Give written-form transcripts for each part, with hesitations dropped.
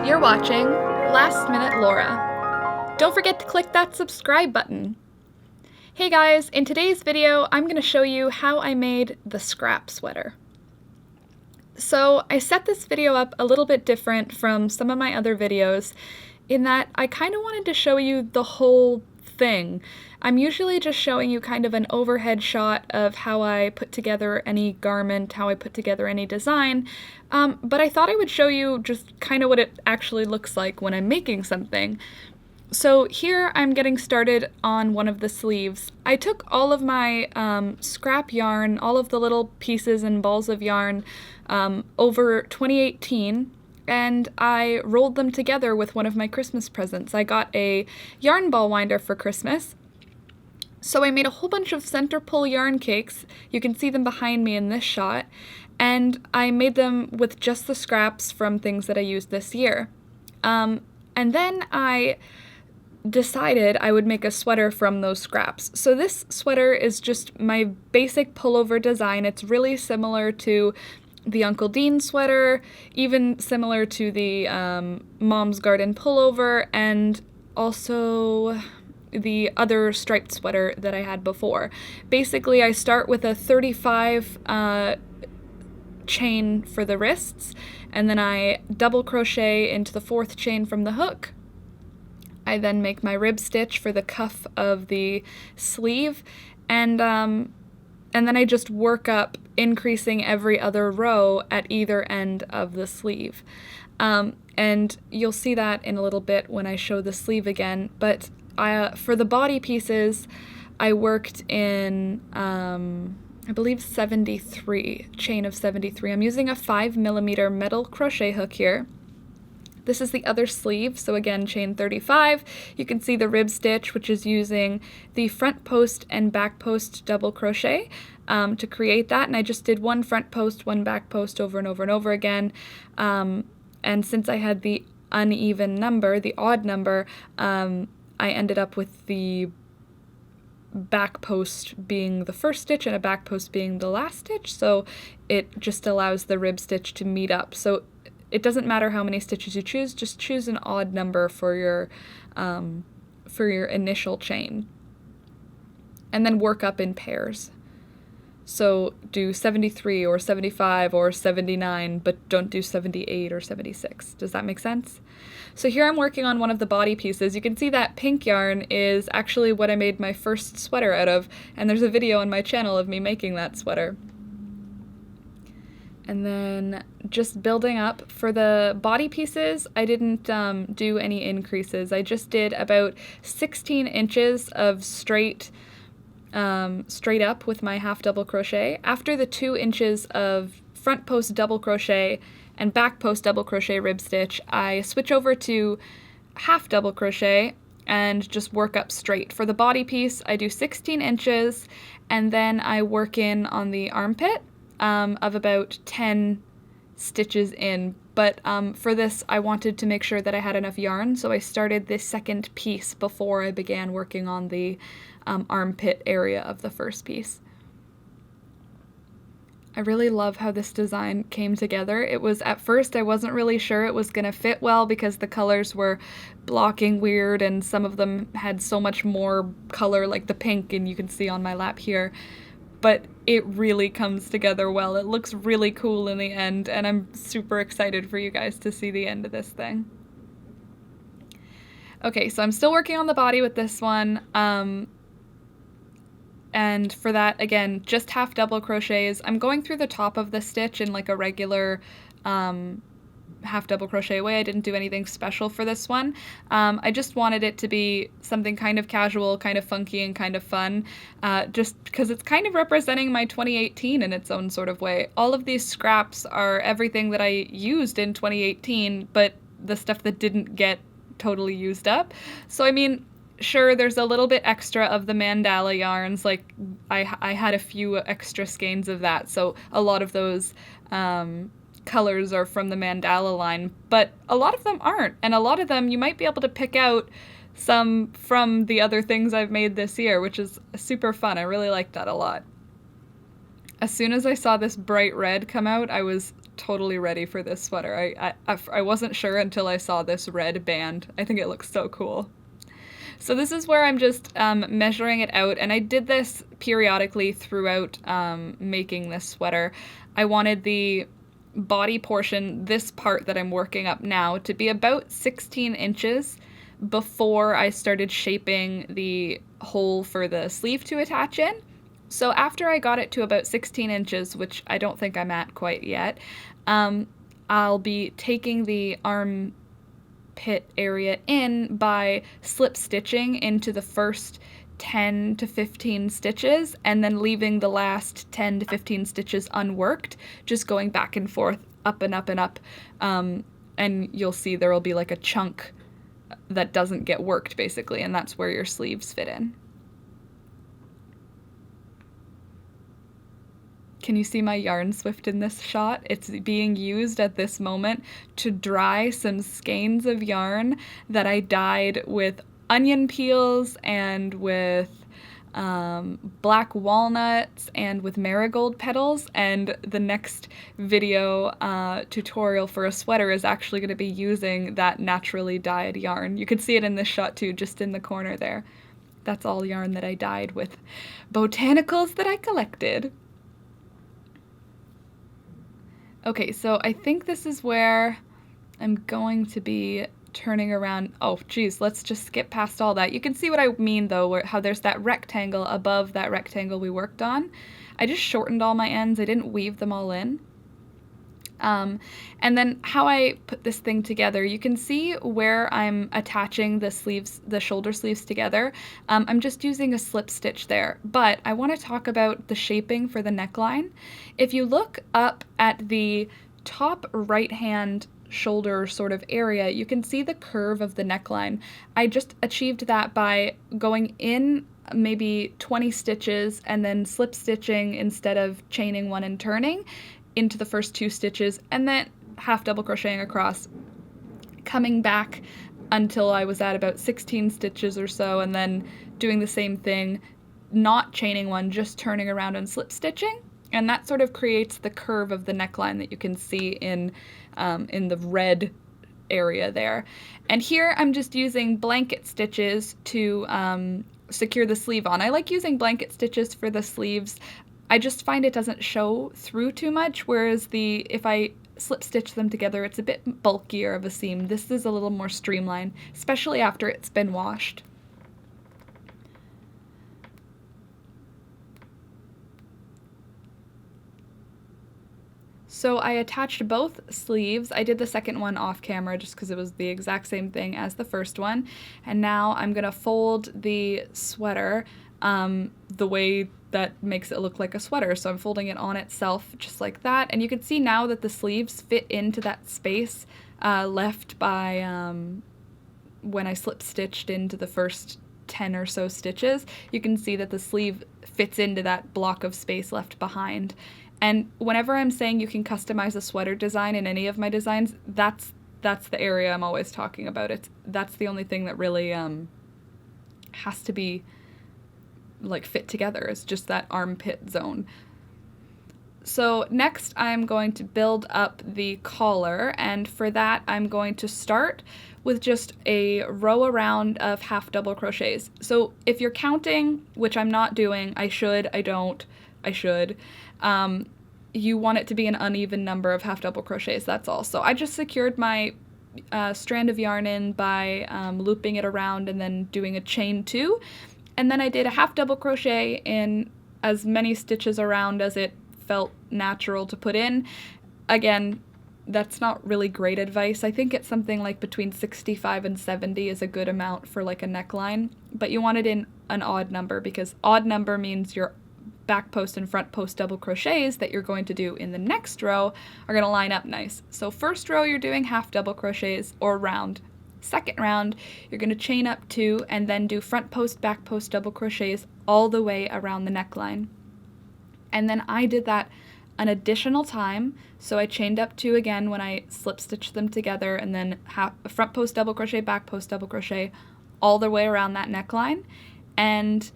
You're watching Last Minute Laura. Don't forget to click that subscribe button. Hey guys, in today's video, I'm going to show you how I made the scrap sweater. So I set this video up a little bit different from some of my other videos in that I kind of wanted to show you the whole thing. I'm usually just showing you kind of an overhead shot of how I put together any garment, how I put together any design, but I thought I would show you just kind of what it actually looks like when I'm making something. So here I'm getting started on one of the sleeves. I took all of my scrap yarn, all of the little pieces and balls of yarn over 2018, and I rolled them together with one of my Christmas presents. I got a yarn ball winder for Christmas. So I made a whole bunch of center pull yarn cakes. You can see them behind me in this shot. And I made them with just the scraps from things that I used this year. And then I decided I would make a sweater from those scraps. So this sweater is just my basic pullover design. It's really similar to the Uncle Dean sweater, even similar to the Mom's Garden pullover, and also the other striped sweater that I had before. Basically, I start with a 35 chain for the wrists, and then I double crochet into the 4th chain from the hook. I then make my rib stitch for the cuff of the sleeve, and then I just work up, increasing every other row at either end of the sleeve. And you'll see that in a little bit when I show the sleeve again, but for the body pieces, I worked in, I believe 73, chain of 73. I'm using a 5mm metal crochet hook here. This is the other sleeve, so again, chain 35. You can see the rib stitch, which is using the front post and back post double crochet to create that, and I just did one front post, one back post over and over and over again. And since I had the uneven number, the odd number, I ended up with the back post being the first stitch and a back post being the last stitch, so it just allows the rib stitch to meet up. So it doesn't matter how many stitches you choose, just choose an odd number for your initial chain. And then work up in pairs. So do 73 or 75 or 79, but don't do 78 or 76. Does that make sense? So here I'm working on one of the body pieces. You can see that pink yarn is actually what I made my first sweater out of, and there's a video on my channel of me making that sweater. And then just building up. For the body pieces, I didn't do any increases. I just did about 16 inches of straight up with my half double crochet. After the 2 inches of front post double crochet and back post double crochet rib stitch, I switch over to half double crochet and just work up straight. For the body piece, I do 16 inches, and then I work in on the armpit of about 10 stitches in. But for this, I wanted to make sure that I had enough yarn, so I started this second piece before I began working on the armpit area of the first piece. I really love how this design came together. It was, at first, I wasn't really sure it was going to fit well because the colors were blocking weird, and some of them had so much more color, like the pink, and you can see on my lap here. But it really comes together well. It looks really cool in the end, and I'm super excited for you guys to see the end of this thing. Okay, so I'm still working on the body with this one. And for that, again, just half double crochets. I'm going through the top of the stitch in like a regular half double crochet way. I didn't do anything special for this one. I just wanted it to be something kind of casual, kind of funky, and kind of fun, just because it's kind of representing my 2018 in its own sort of way. All of these scraps are everything that I used in 2018, but the stuff that didn't get totally used up. So I mean, sure, there's a little bit extra of the mandala yarns, like I had a few extra skeins of that, so a lot of those colors are from the mandala line, but a lot of them aren't, and a lot of them you might be able to pick out some from the other things I've made this year, which is super fun. I really like that a lot. As soon as I saw this bright red come out, I was totally ready for this sweater. I wasn't sure until I saw this red band. I think it looks so cool. So this is where I'm just measuring it out, and I did this periodically throughout making this sweater. I wanted the body portion, this part that I'm working up now, to be about 16 inches before I started shaping the hole for the sleeve to attach in. So after I got it to about 16 inches, which I don't think I'm at quite yet, I'll be taking the armpit area in by slip stitching into the first 10 to 15 stitches and then leaving the last 10 to 15 stitches unworked, just going back and forth, up and up and up. And you'll see there will be like a chunk that doesn't get worked basically, and that's where your sleeves fit in. Can you see my yarn swift in this shot? It's being used at this moment to dry some skeins of yarn that I dyed with onion peels and with black walnuts and with marigold petals, and the next video tutorial for a sweater is actually going to be using that naturally dyed yarn. You can see it in this shot too, just in the corner there. That's all yarn that I dyed with botanicals that I collected. Okay, so I think this is where I'm going to be turning around. Oh, geez, let's just skip past all that. You can see what I mean, though, how there's that rectangle above that rectangle we worked on. I just shortened all my ends. I didn't weave them all in. And then how I put this thing together, you can see where I'm attaching the sleeves, the shoulder sleeves together. I'm just using a slip stitch there, but I want to talk about the shaping for the neckline. If you look up at the top right-hand shoulder sort of area, you can see the curve of the neckline. I just achieved that by going in maybe 20 stitches and then slip stitching instead of chaining one and turning into the first 2 stitches, and then half double crocheting across, coming back until I was at about 16 stitches or so, and then doing the same thing, not chaining one, just turning around and slip stitching, and that sort of creates the curve of the neckline that you can see in the red area there. And here I'm just using blanket stitches to secure the sleeve on. I like using blanket stitches for the sleeves. I just find it doesn't show through too much, whereas if I slip stitch them together, it's a bit bulkier of a seam. This is a little more streamlined, especially after it's been washed. So I attached both sleeves. I did the second one off camera just because it was the exact same thing as the first one. And now I'm going to fold the sweater the way that makes it look like a sweater. So I'm folding it on itself just like that. And you can see now that the sleeves fit into that space left by when I slip stitched into the first 10 or so stitches. You can see that the sleeve fits into that block of space left behind. And whenever I'm saying you can customize a sweater design in any of my designs, that's the area I'm always talking about. That's the only thing that really has to be like fit together. It's just that armpit zone. So next I'm going to build up the collar, and for that I'm going to start with just a row around of half double crochets. So if you're counting, which I'm not doing, I should, you want it to be an uneven number of half double crochets, that's all. So I just secured my strand of yarn in by looping it around and then doing a chain 2, and then I did a half double crochet in as many stitches around as it felt natural to put in. Again, that's not really great advice. I think it's something like between 65 and 70 is a good amount for like a neckline, but you want it in an odd number because odd number means your back post and front post double crochets that you're going to do in the next row are going to line up nice. So first row you're doing half double crochets or round. Second round you're going to chain up 2 and then do front post back post double crochets all the way around the neckline. And then I did that an additional time, so I chained up 2 again when I slip stitched them together, and then front post double crochet, back post double crochet all the way around that neckline. And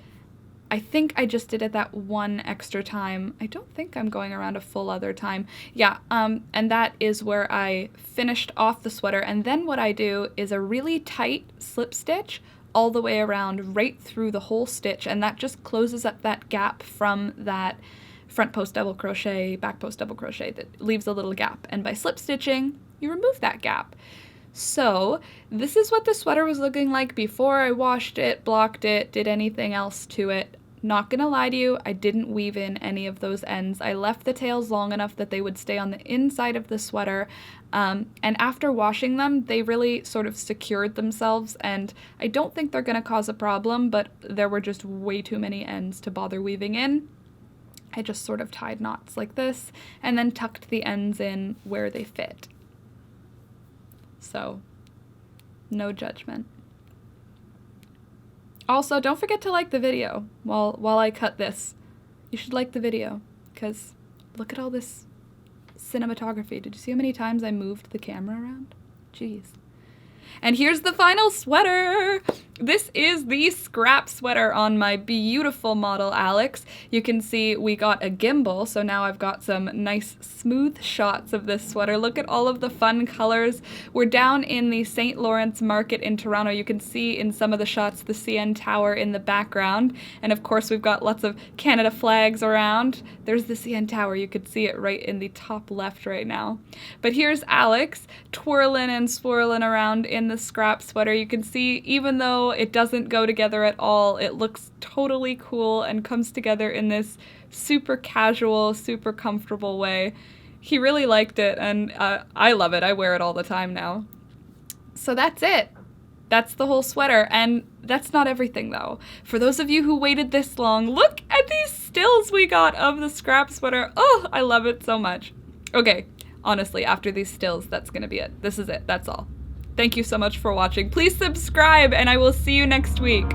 I think I just did it that one extra time. I don't think I'm going around a full other time. Yeah, and that is where I finished off the sweater. And then what I do is a really tight slip stitch all the way around, right through the whole stitch, and that just closes up that gap from that front post double crochet, back post double crochet that leaves a little gap. And by slip stitching, you remove that gap. So this is what the sweater was looking like before I washed it, blocked it, did anything else to it. Not gonna lie to you, I didn't weave in any of those ends. I left the tails long enough that they would stay on the inside of the sweater, and after washing them, they really sort of secured themselves, and I don't think they're gonna cause a problem, but there were just way too many ends to bother weaving in. I just sort of tied knots like this, and then tucked the ends in where they fit. So, no judgment. Also, don't forget to like the video while I cut this. You should like the video, because look at all this cinematography. Did you see how many times I moved the camera around? Jeez. And here's the final sweater! This is the scrap sweater on my beautiful model, Alex. You can see we got a gimbal, so now I've got some nice smooth shots of this sweater. Look at all of the fun colors. We're down in the St. Lawrence Market in Toronto. You can see in some of the shots the CN Tower in the background. And of course we've got lots of Canada flags around. There's the CN Tower. You could see it right in the top left right now. But here's Alex twirling and swirling around in the scrap sweater. You can see even though it doesn't go together at all, it looks totally cool and comes together in this super casual, super comfortable way. He really liked it, and I love it. I wear it all the time now. So that's it. That's the whole sweater, and that's not everything though. For those of you who waited this long, look at these stills we got of the scrap sweater. Oh, I love it so much. Okay, honestly, after these stills, that's gonna be it. This is it. That's all. Thank you so much for watching. Please subscribe, and I will see you next week.